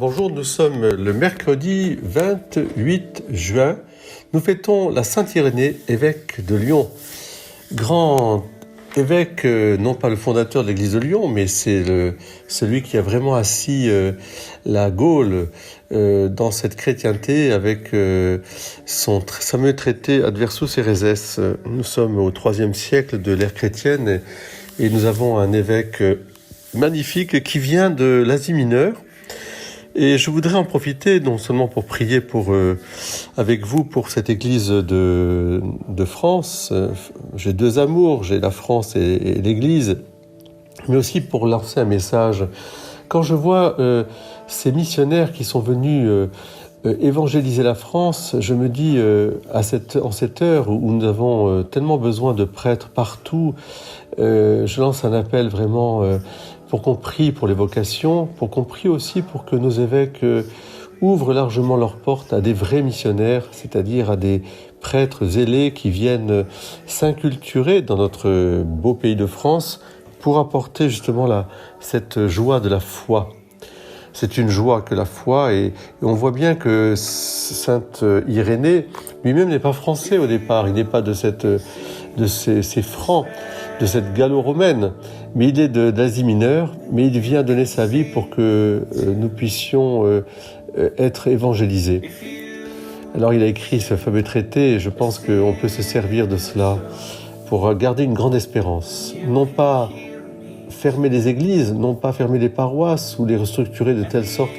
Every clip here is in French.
Bonjour, nous sommes le mercredi 28 juin. Nous fêtons la Saint-Irénée, évêque de Lyon. Grand évêque, non pas le fondateur de l'église de Lyon, mais c'est celui qui a vraiment assis la Gaule dans cette chrétienté avec son fameux traité Adversus Hereses. Nous sommes au IIIe siècle de l'ère chrétienne et nous avons un évêque magnifique qui vient de l'Asie mineure. Et je voudrais en profiter non seulement pour prier avec vous pour cette église de France. J'ai deux amours, j'ai la France et l'église, mais aussi pour lancer un message. Quand je vois ces missionnaires qui sont venus évangéliser la France, je me dis en cette heure où nous avons tellement besoin de prêtres partout, je lance un appel vraiment pour qu'on prie pour les vocations, pour qu'on prie aussi pour que nos évêques ouvrent largement leurs portes à des vrais missionnaires, c'est-à-dire à des prêtres zélés qui viennent s'inculturer dans notre beau pays de France pour apporter justement cette joie de la foi. C'est une joie que la foi, et on voit bien que Saint Irénée lui-même n'est pas français au départ, il n'est pas de ces Francs, de cette gallo-romaine, mais il est d'Asie mineure, mais il vient donner sa vie pour que nous puissions être évangélisés. Alors il a écrit ce fameux traité, et je pense qu'on peut se servir de cela pour garder une grande espérance, non pas fermer les églises, non pas fermer les paroisses ou les restructurer de telle sorte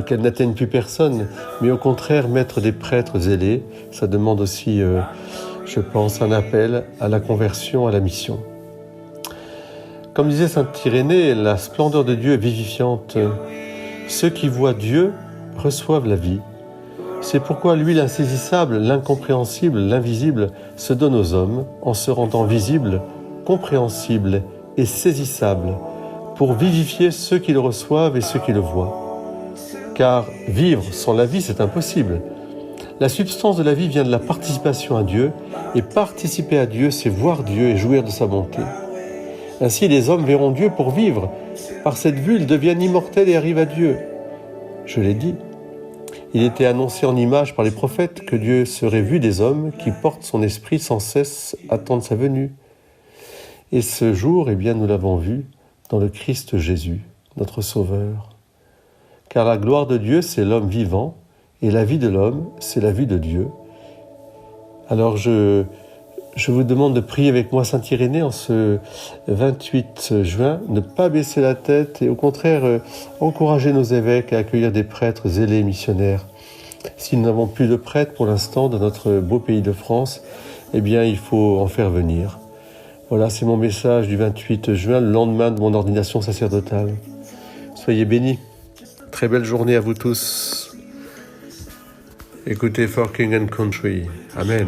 qu'elles n'atteignent plus personne, mais au contraire mettre des prêtres zélés. Ça demande aussi, je pense, un appel à la conversion, à la mission. Comme disait saint Irénée, la splendeur de Dieu est vivifiante. Ceux qui voient Dieu reçoivent la vie. C'est pourquoi lui, l'insaisissable, l'incompréhensible, l'invisible, se donne aux hommes en se rendant visible, compréhensible et saisissable pour vivifier ceux qui le reçoivent et ceux qui le voient. Car vivre sans la vie, c'est impossible. La substance de la vie vient de la participation à Dieu, et participer à Dieu, c'est voir Dieu et jouir de sa bonté. Ainsi, les hommes verront Dieu pour vivre. Par cette vue, ils deviennent immortels et arrivent à Dieu. Je l'ai dit. Il était annoncé en image par les prophètes que Dieu serait vu des hommes qui portent son esprit sans cesse, attendent sa venue. Et ce jour, nous l'avons vu dans le Christ Jésus, notre Sauveur. Car la gloire de Dieu, c'est l'homme vivant, et la vie de l'homme, c'est la vie de Dieu. Alors je vous demande de prier avec moi Saint Irénée en ce 28 juin, ne pas baisser la tête et au contraire encourager nos évêques à accueillir des prêtres zélés missionnaires. Si nous n'avons plus de prêtres pour l'instant dans notre beau pays de France, il faut en faire venir. Voilà, c'est mon message du 28 juin, le lendemain de mon ordination sacerdotale. Soyez bénis. Très belle journée à vous tous. Écoutez For King and Country. Amen.